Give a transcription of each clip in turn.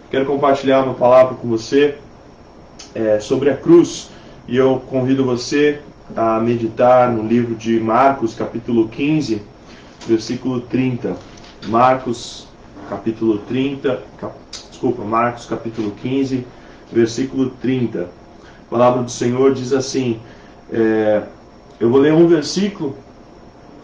Quero compartilhar uma palavra com você sobre a cruz, e eu convido você a meditar no livro de Marcos, capítulo 15, versículo 30. Marcos, capítulo 15, versículo 30. A palavra do Senhor diz assim, eu vou ler um versículo,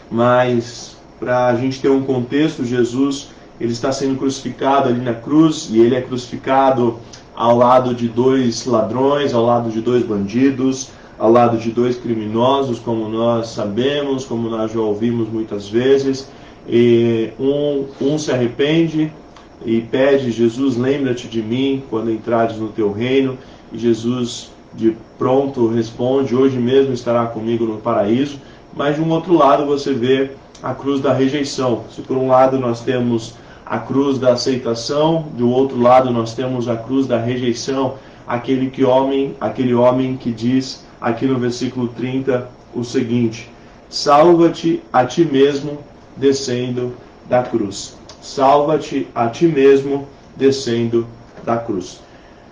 mas para a gente ter um contexto, Jesus ele está sendo crucificado ali na cruz, e ele é crucificado ao lado de dois ladrões, ao lado de dois bandidos, ao lado de dois criminosos, como nós sabemos, como nós já ouvimos muitas vezes. E um se arrepende e pede: Jesus, lembra-te de mim quando entrares no teu reino. E Jesus de pronto responde: hoje mesmo estará comigo no paraíso. Mas de um outro lado você vê a cruz da rejeição. Se por um lado nós temos a cruz da aceitação, do outro lado nós temos a cruz da rejeição, aquele homem que diz aqui no versículo 30 o seguinte: salva-te a ti mesmo descendo da cruz. Salva-te a ti mesmo descendo da cruz.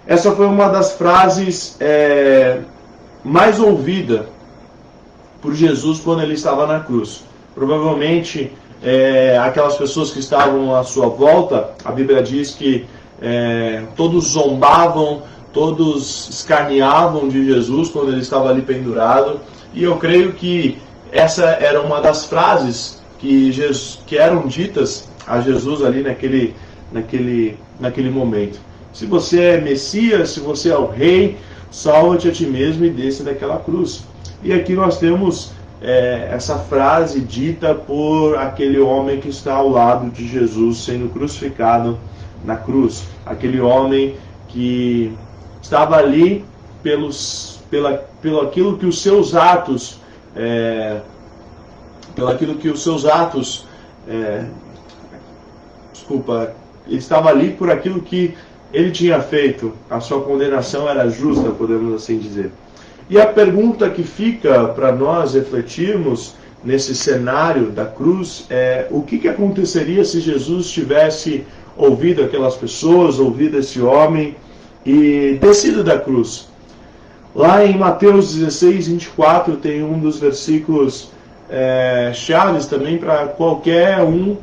Essa foi uma das frases mais ouvida por Jesus quando ele estava na cruz. Provavelmente aquelas pessoas que estavam à sua volta, a Bíblia diz que todos zombavam, todos escarneavam de Jesus quando ele estava ali pendurado. E eu creio que essa era uma das frases que eram ditas a Jesus ali naquele momento. Se você é Messias, se você é o Rei, salva-te a ti mesmo e desce daquela cruz. E aqui nós temos essa frase dita por aquele homem que está ao lado de Jesus sendo crucificado na cruz. Aquele homem que estava ali pelo aquilo que os seus atos ele estava ali por aquilo que ele tinha feito. A sua condenação era justa, podemos assim dizer. E a pergunta que fica para nós refletirmos nesse cenário da cruz é: o que aconteceria se Jesus tivesse ouvido aquelas pessoas, ouvido esse homem e descido da cruz? Lá em Mateus 16, 24, tem um dos versículos chaves também para qualquer um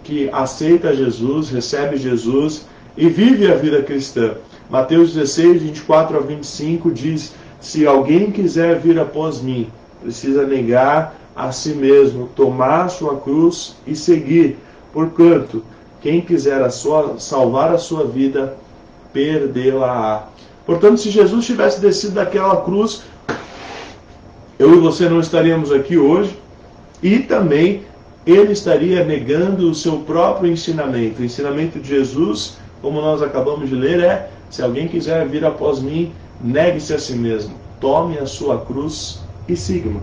que aceita Jesus, recebe Jesus e vive a vida cristã. Mateus 16, 24 a 25 diz: se alguém quiser vir após mim, precisa negar a si mesmo, tomar a sua cruz e seguir. Porquanto, quem quiser salvar a sua vida, perdê-la-á. Portanto, se Jesus tivesse descido daquela cruz, eu e você não estaríamos aqui hoje, e também ele estaria negando o seu próprio ensinamento. O ensinamento de Jesus, como nós acabamos de ler, se alguém quiser vir após mim, negue-se a si mesmo, tome a sua cruz e siga-me.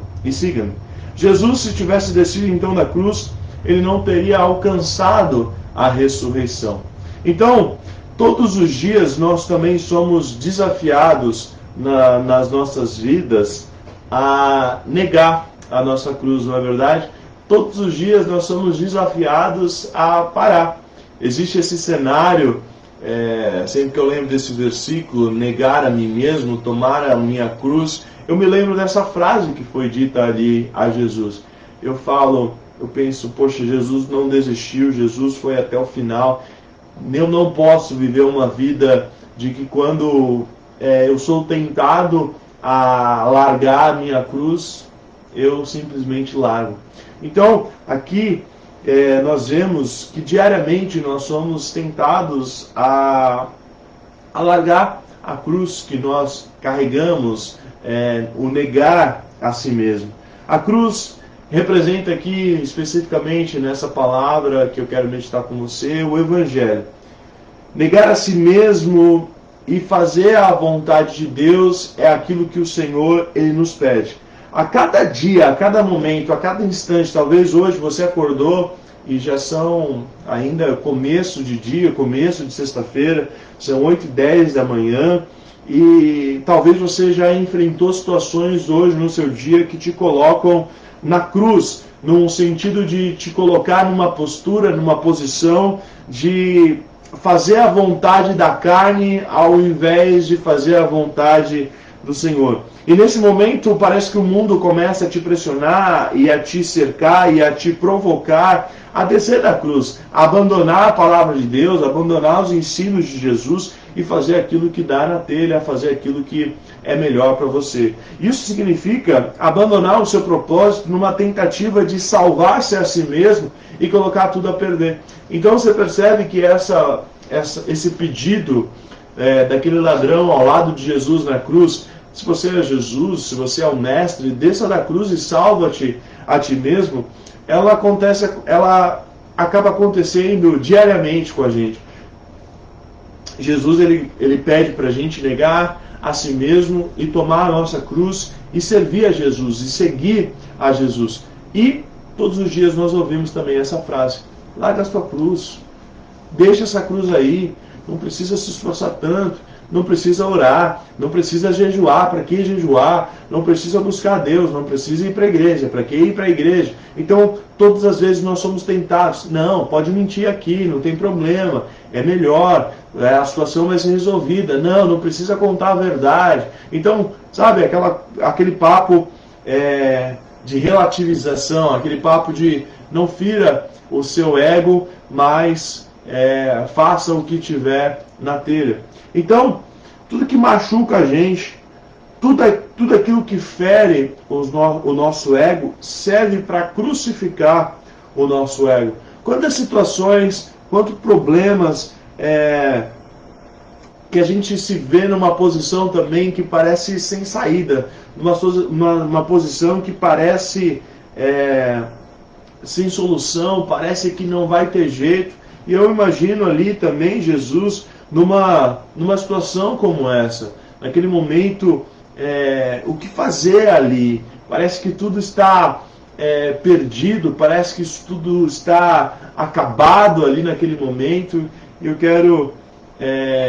Jesus, se tivesse descido então da cruz, ele não teria alcançado a ressurreição. Então, todos os dias nós também somos desafiados nas nossas vidas a negar a nossa cruz, não é verdade? Todos os dias nós somos desafiados a parar. Existe esse cenário, sempre que eu lembro desse versículo, negar a mim mesmo, tomar a minha cruz, eu me lembro dessa frase que foi dita ali a Jesus. Eu penso, poxa, Jesus não desistiu, Jesus foi até o final. Eu não posso viver uma vida de que quando eu sou tentado a largar a minha cruz, eu simplesmente largo. Então, aqui nós vemos que diariamente nós somos tentados a largar a cruz que nós carregamos, o negar a si mesmo. A cruz representa aqui, especificamente nessa palavra que eu quero meditar com você, o Evangelho. Negar a si mesmo e fazer a vontade de Deus é aquilo que o Senhor ele nos pede. A cada dia, a cada momento, a cada instante, talvez hoje você acordou e já são ainda começo de dia, começo de sexta-feira, são 8h10 da manhã, e talvez você já enfrentou situações hoje no seu dia que te colocam na cruz, num sentido de te colocar numa postura, numa posição de fazer a vontade da carne ao invés de fazer a vontade do Senhor. E nesse momento parece que o mundo começa a te pressionar e a te cercar e a te provocar a descer da cruz, a abandonar a palavra de Deus, abandonar os ensinos de Jesus e fazer aquilo que dá na telha, fazer aquilo que é melhor para você. Isso significa abandonar o seu propósito numa tentativa de salvar-se a si mesmo e colocar tudo a perder. Então você percebe que esse pedido daquele ladrão ao lado de Jesus na cruz, se você é Jesus, se você é o mestre, desça da cruz e salva-te a ti mesmo, ela acaba acontecendo diariamente com a gente. Jesus ele pede para a gente negar a si mesmo e tomar a nossa cruz e servir a Jesus e seguir a Jesus. E todos os dias nós ouvimos também essa frase: larga a sua cruz, deixa essa cruz aí, não precisa se esforçar tanto, não precisa orar, não precisa jejuar. Para que jejuar? Não precisa buscar a Deus, não precisa ir para a igreja. Para que ir para a igreja? Então, todas as vezes nós somos tentados. Não, pode mentir aqui, não tem problema, é melhor, a situação vai ser resolvida. Não precisa contar a verdade. Então, sabe, aquele papo de relativização, aquele papo de não fira o seu ego, mas faça o que tiver na telha. Então, tudo que machuca a gente, tudo aquilo que fere o nosso ego, serve para crucificar o nosso ego. Quantas situações, quantos problemas que a gente se vê numa posição também que parece sem saída, numa posição que parece sem solução, parece que não vai ter jeito. E eu imagino ali também Jesus numa situação como essa, naquele momento, o que fazer ali? Parece que tudo está perdido, parece que isso tudo está acabado ali naquele momento. E eu quero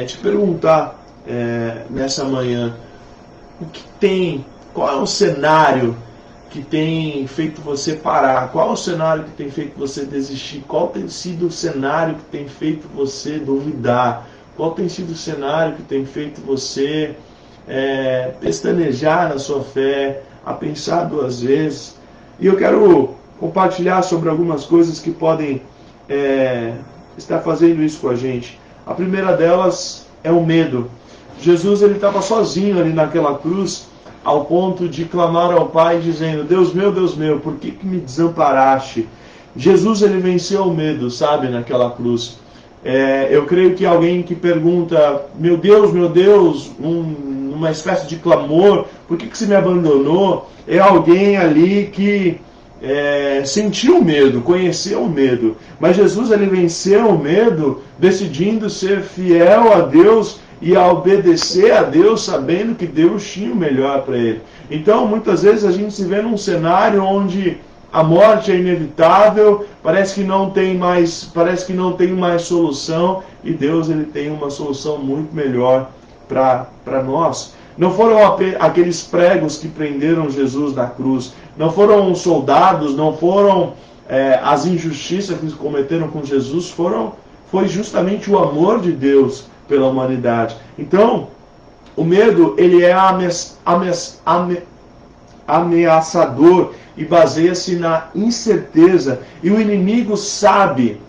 te perguntar nessa manhã, qual é o cenário que tem feito você parar? Qual é o cenário que tem feito você desistir? Qual tem sido o cenário que tem feito você duvidar? Qual tem sido o cenário que tem feito você pestanejar na sua fé, a pensar duas vezes? E eu quero compartilhar sobre algumas coisas que podem estar fazendo isso com a gente. A primeira delas é o medo. Jesus ele estava sozinho ali naquela cruz, ao ponto de clamar ao Pai, dizendo: Deus meu, por que me desamparaste? Jesus ele venceu o medo, sabe, naquela cruz. Eu creio que alguém que pergunta: meu Deus, uma espécie de clamor, por que você me abandonou? É alguém ali que sentiu o medo, conheceu o medo. Mas Jesus ele venceu o medo, decidindo ser fiel a Deus e a obedecer a Deus, sabendo que Deus tinha o melhor para ele. Então, muitas vezes a gente se vê num cenário onde a morte é inevitável, parece que não tem mais solução, e Deus ele tem uma solução muito melhor para nós. Não foram aqueles pregos que prenderam Jesus na cruz, não foram os soldados, não foram as injustiças que cometeram com Jesus, foi justamente o amor de Deus pela humanidade. Então, o medo ele é ameaçador e baseia-se na incerteza, e o inimigo sabe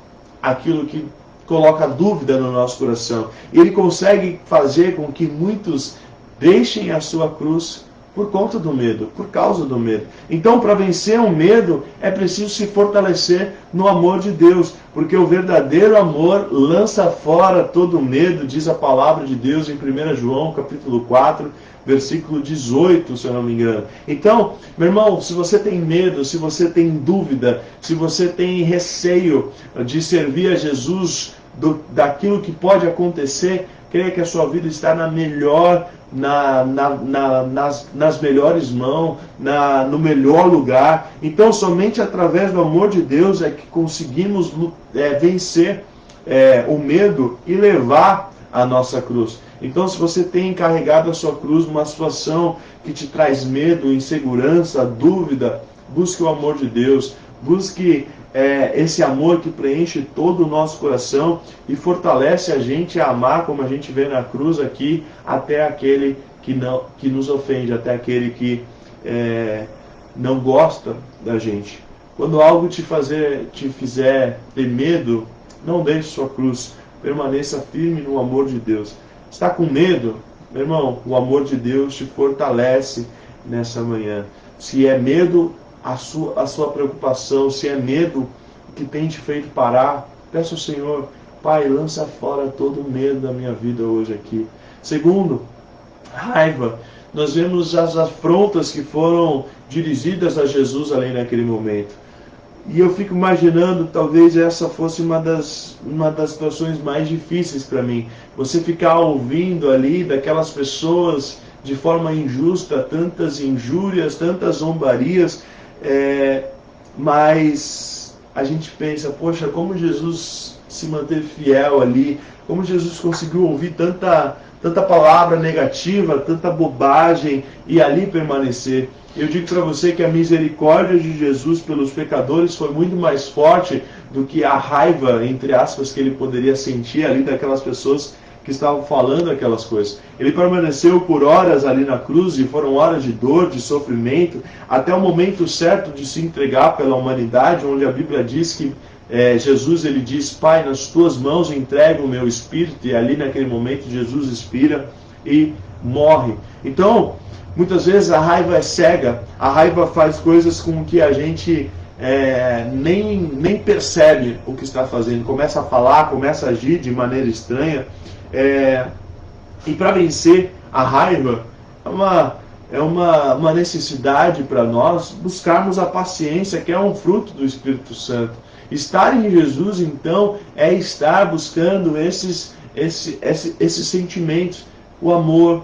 aquilo que coloca dúvida no nosso coração. Ele consegue fazer com que muitos deixem a sua cruz por conta do medo, por causa do medo. Então, para vencer o medo, é preciso se fortalecer no amor de Deus, porque o verdadeiro amor lança fora todo medo, diz a palavra de Deus em 1 João, capítulo 4, versículo 18, se eu não me engano. Então, meu irmão, se você tem medo, se você tem dúvida, se você tem receio de servir a Jesus, daquilo que pode acontecer, creia que a sua vida está nas melhores mãos, no melhor lugar. Então, somente através do amor de Deus é que conseguimos vencer o medo e levar a nossa cruz. Então, se você tem carregado a sua cruz numa situação que te traz medo, insegurança, dúvida, busque o amor de Deus, busque esse amor que preenche todo o nosso coração e fortalece a gente a amar, como a gente vê na cruz aqui, até aquele que nos ofende, até aquele que não gosta da gente. Quando algo te fizer ter medo, não deixe sua cruz, permaneça firme no amor de Deus. Está com medo? Meu irmão, o amor de Deus te fortalece nessa manhã. Se é medo, a sua preocupação, se é medo que tem te feito parar, peça ao Senhor, Pai, lança fora todo o medo da minha vida hoje aqui. Segundo, raiva. Nós vemos as afrontas que foram dirigidas a Jesus ali naquele momento. E eu fico imaginando, talvez essa fosse uma das situações mais difíceis para mim. Você ficar ouvindo ali daquelas pessoas de forma injusta, tantas injúrias, tantas zombarias, mas a gente pensa, poxa, como Jesus se manteve fiel ali, como Jesus conseguiu ouvir tanta palavra negativa, tanta bobagem e ali permanecer. Eu digo para você que a misericórdia de Jesus pelos pecadores foi muito mais forte do que a raiva, entre aspas, que ele poderia sentir ali daquelas pessoas que estavam falando aquelas coisas. Ele permaneceu por horas ali na cruz, e foram horas de dor, de sofrimento, até o momento certo de se entregar pela humanidade, onde a Bíblia diz que Jesus, ele diz, Pai, nas tuas mãos entrego o meu espírito, e ali naquele momento Jesus expira e morre. Então, muitas vezes a raiva é cega, a raiva faz coisas com que a gente nem percebe o que está fazendo, começa a falar, começa a agir de maneira estranha, e para vencer a raiva é uma necessidade para nós buscarmos a paciência, que é um fruto do Espírito Santo. Estar em Jesus, então, é estar buscando esses sentimentos, o amor,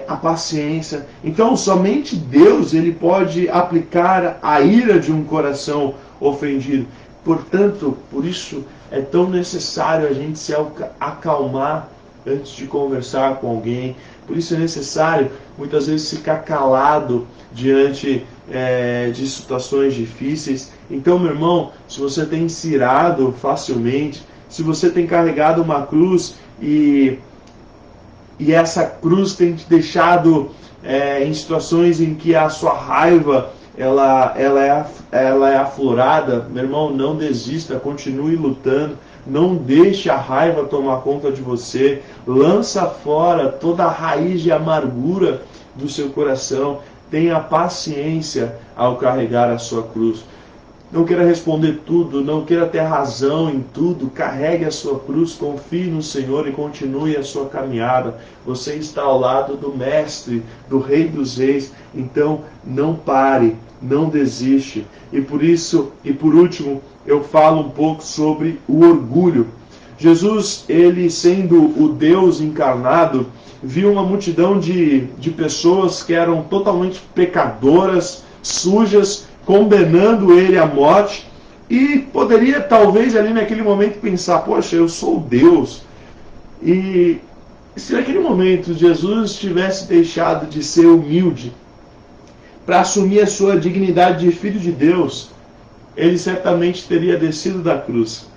a paciência. Então, somente Deus ele pode aplicar a ira de um coração ofendido. Portanto, por isso é tão necessário a gente se acalmar antes de conversar com alguém. Por isso é necessário, muitas vezes, ficar calado diante de situações difíceis. Então, meu irmão, se você tem se irado facilmente, se você tem carregado uma cruz e essa cruz tem te deixado em situações em que a sua raiva ela é aflorada, meu irmão, não desista, continue lutando, não deixe a raiva tomar conta de você, lança fora toda a raiz de amargura do seu coração, tenha paciência ao carregar a sua cruz. Não queira responder tudo, não queira ter razão em tudo, carregue a sua cruz, confie no Senhor e continue a sua caminhada. Você está ao lado do Mestre, do Rei dos Reis, então não pare, não desiste. E por isso, e por último, eu falo um pouco sobre o orgulho. Jesus, ele sendo o Deus encarnado, viu uma multidão de pessoas que eram totalmente pecadoras, sujas, condenando ele à morte, e poderia talvez ali naquele momento pensar, poxa, eu sou Deus. E se naquele momento Jesus tivesse deixado de ser humilde para assumir a sua dignidade de filho de Deus, ele certamente teria descido da cruz.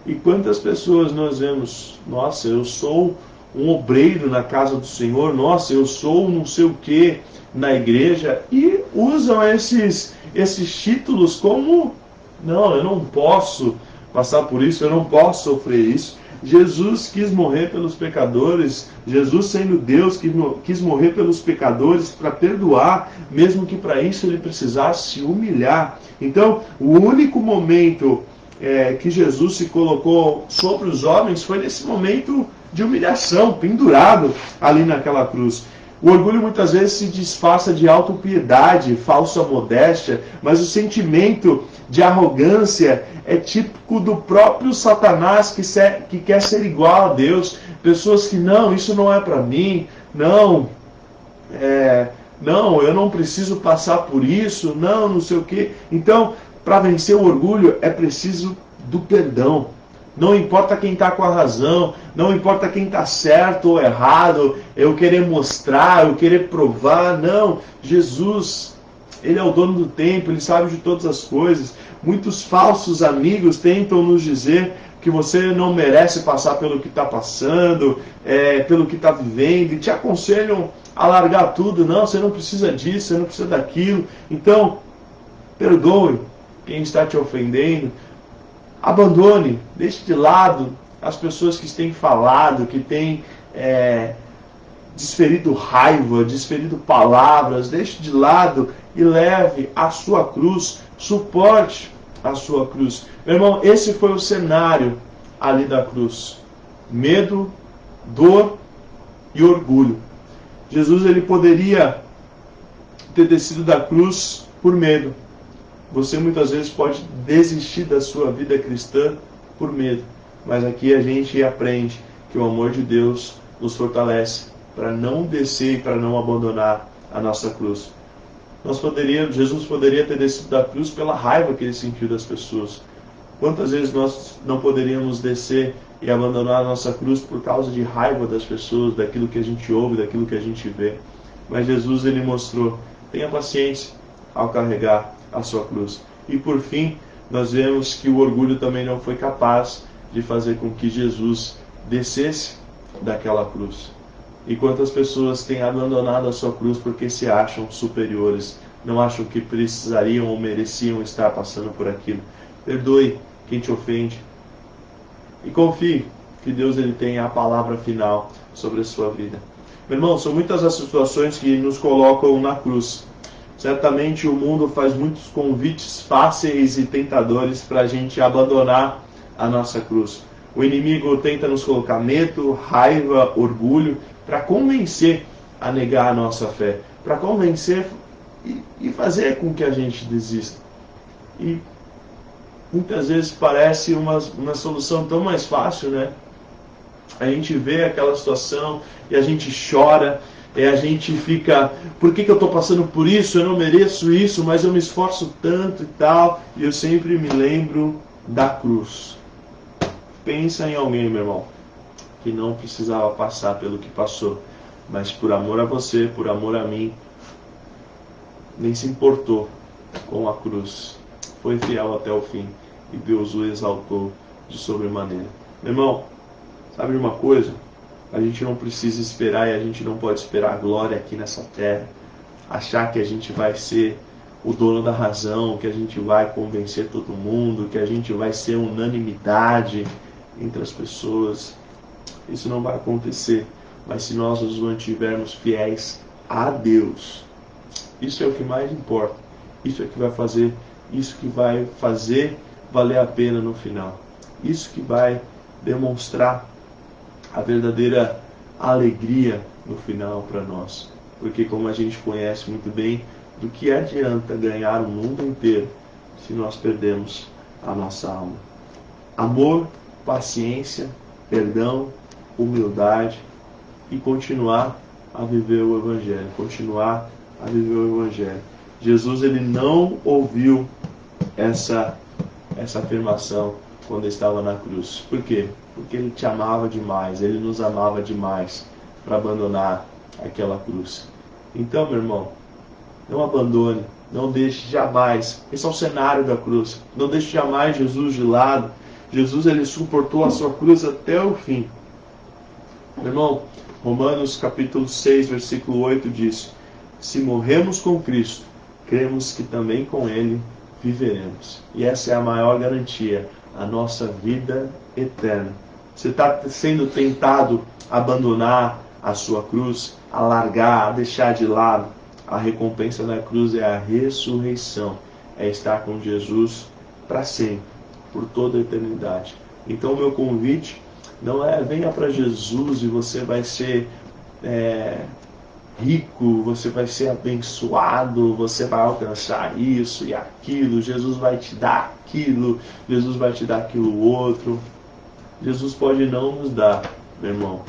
E quantas pessoas nós vemos, nossa, eu sou um obreiro na casa do Senhor, nossa, eu sou não sei o que na igreja, e usam esses títulos como, não, eu não posso passar por isso, eu não posso sofrer isso. Jesus quis morrer pelos pecadores, Jesus sendo Deus quis morrer pelos pecadores para perdoar, mesmo que para isso ele precisasse se humilhar. Então, o único momento que Jesus se colocou sobre os homens foi nesse momento de humilhação, pendurado ali naquela cruz. O orgulho muitas vezes se disfarça de autopiedade, falsa modéstia, mas o sentimento de arrogância é típico do próprio Satanás que quer ser igual a Deus. Pessoas que, não, isso não é para mim, não, eu não preciso passar por isso, não sei o quê. Então, para vencer o orgulho é preciso do perdão. Não importa quem está com a razão, não importa quem está certo ou errado, eu querer mostrar, eu querer provar, não. Jesus, Ele é o dono do tempo, Ele sabe de todas as coisas. Muitos falsos amigos tentam nos dizer que você não merece passar pelo que está passando, pelo que está vivendo, e te aconselham a largar tudo. Não, você não precisa disso, você não precisa daquilo. Então, perdoe quem está te ofendendo. Abandone, deixe de lado as pessoas que têm falado, que têm desferido raiva, desferido palavras. Deixe de lado e leve a sua cruz, suporte a sua cruz. Meu irmão, esse foi o cenário ali da cruz. Medo, dor e orgulho. Jesus, ele poderia ter descido da cruz por medo. Você muitas vezes pode desistir da sua vida cristã por medo. Mas aqui a gente aprende que o amor de Deus nos fortalece para não descer e para não abandonar a nossa cruz. Jesus poderia ter descido da cruz pela raiva que ele sentiu das pessoas. Quantas vezes nós não poderíamos descer e abandonar a nossa cruz por causa de raiva das pessoas, daquilo que a gente ouve, daquilo que a gente vê? Mas Jesus, ele mostrou, tenha paciência ao carregar a sua cruz. E por fim, nós vemos que o orgulho também não foi capaz de fazer com que Jesus descesse daquela cruz. E quantas pessoas têm abandonado a sua cruz porque se acham superiores, não acham que precisariam ou mereciam estar passando por aquilo. Perdoe quem te ofende. E confie que Deus, ele tem a palavra final sobre a sua vida. Meu irmão, são muitas as situações que nos colocam na cruz. Certamente o mundo faz muitos convites fáceis e tentadores para a gente abandonar a nossa cruz. O inimigo tenta nos colocar medo, raiva, orgulho, para convencer a negar a nossa fé, para convencer e fazer com que a gente desista. E muitas vezes parece uma solução tão mais fácil, né? A gente vê aquela situação e a gente chora, e a gente fica, por que eu estou passando por isso? Eu não mereço isso, mas eu me esforço tanto e tal. E eu sempre me lembro da cruz. Pensa em alguém, meu irmão, que não precisava passar pelo que passou, mas por amor a você, por amor a mim, nem se importou com a cruz. Foi fiel até o fim e Deus o exaltou de sobremaneira. Meu irmão, sabe uma coisa? A gente não precisa esperar e a gente não pode esperar a glória aqui nessa terra. Achar que a gente vai ser o dono da razão, que a gente vai convencer todo mundo, que a gente vai ser unanimidade entre as pessoas. Isso não vai acontecer. Mas se nós nos mantivermos fiéis a Deus, isso é o que mais importa. Isso é que vai fazer, isso que vai fazer valer a pena no final. Isso que vai demonstrar a verdadeira alegria no final para nós. Porque, como a gente conhece muito bem, do que adianta ganhar o mundo inteiro se nós perdemos a nossa alma? Amor, paciência, perdão, humildade e continuar a viver o Evangelho. Continuar a viver o Evangelho. Jesus, ele não ouviu essa afirmação quando estava na cruz. Por quê? Porque ele te amava demais, ele nos amava demais para abandonar aquela cruz. Então, meu irmão, não abandone, não deixe jamais. Esse é o cenário da cruz. Não deixe jamais Jesus de lado. Jesus, ele suportou a sua cruz até o fim. Meu irmão, Romanos capítulo 6, versículo 8 diz: se morremos com Cristo, cremos que também com ele viveremos. E essa é a maior garantia, a nossa vida eterna. Você está sendo tentado a abandonar a sua cruz, a largar, a deixar de lado. A recompensa da cruz é a ressurreição, é estar com Jesus para sempre, por toda a eternidade. Então o meu convite não é venha para Jesus e você vai ser rico, você vai ser abençoado, você vai alcançar isso e aquilo, Jesus vai te dar aquilo, Jesus vai te dar aquilo outro. Jesus pode não nos dar, meu irmão,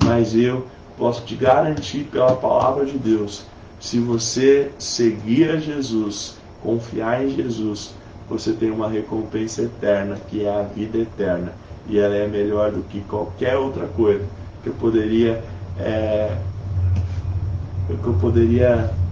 mas eu posso te garantir pela palavra de Deus, se você seguir a Jesus, confiar em Jesus, você tem uma recompensa eterna, que é a vida eterna, e ela é melhor do que qualquer outra coisa que eu poderia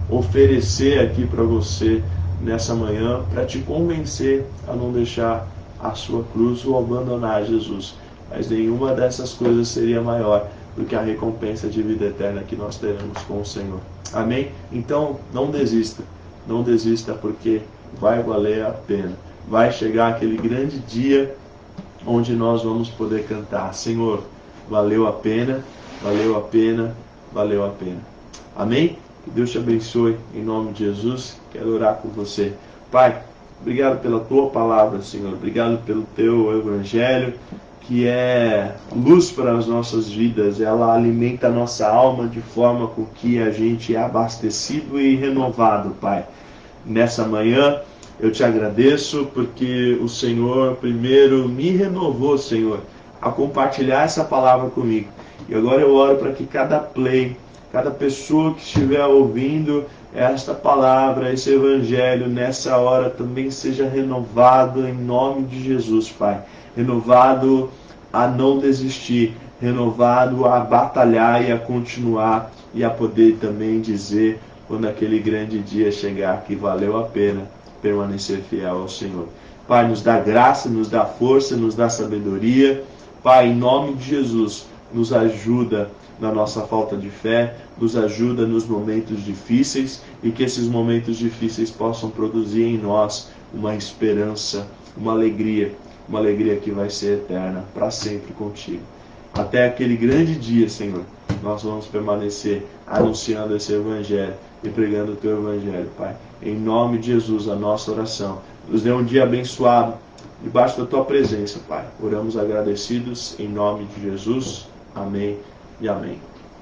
oferecer aqui para você nessa manhã, para te convencer a não deixar a sua cruz ou abandonar Jesus. Mas nenhuma dessas coisas seria maior do que a recompensa de vida eterna que nós teremos com o Senhor. Amém? Então, não desista. Não desista, porque vai valer a pena. Vai chegar aquele grande dia onde nós vamos poder cantar: Senhor, valeu a pena, valeu a pena, valeu a pena. Amém? Que Deus te abençoe, em nome de Jesus. Quero orar com você. Pai, obrigado pela tua palavra, Senhor. Obrigado pelo teu evangelho, que é luz para as nossas vidas. Ela alimenta a nossa alma de forma com que a gente é abastecido e renovado, Pai. Nessa manhã, eu te agradeço porque o Senhor primeiro me renovou, Senhor, a compartilhar essa palavra comigo. E agora eu oro para que cada pessoa que estiver ouvindo esta palavra, esse evangelho, nessa hora também seja renovado em nome de Jesus, Pai. Renovado a não desistir, renovado a batalhar e a continuar e a poder também dizer, quando aquele grande dia chegar, que valeu a pena permanecer fiel ao Senhor. Pai, nos dá graça, nos dá força, nos dá sabedoria. Pai, em nome de Jesus, nos ajuda na nossa falta de fé, nos ajuda nos momentos difíceis e que esses momentos difíceis possam produzir em nós uma esperança, uma alegria que vai ser eterna, para sempre contigo. Até aquele grande dia, Senhor, nós vamos permanecer anunciando esse evangelho e pregando o teu evangelho, Pai. Em nome de Jesus, a nossa oração. Nos dê um dia abençoado, debaixo da tua presença, Pai. Oramos agradecidos, em nome de Jesus. Amém e amém.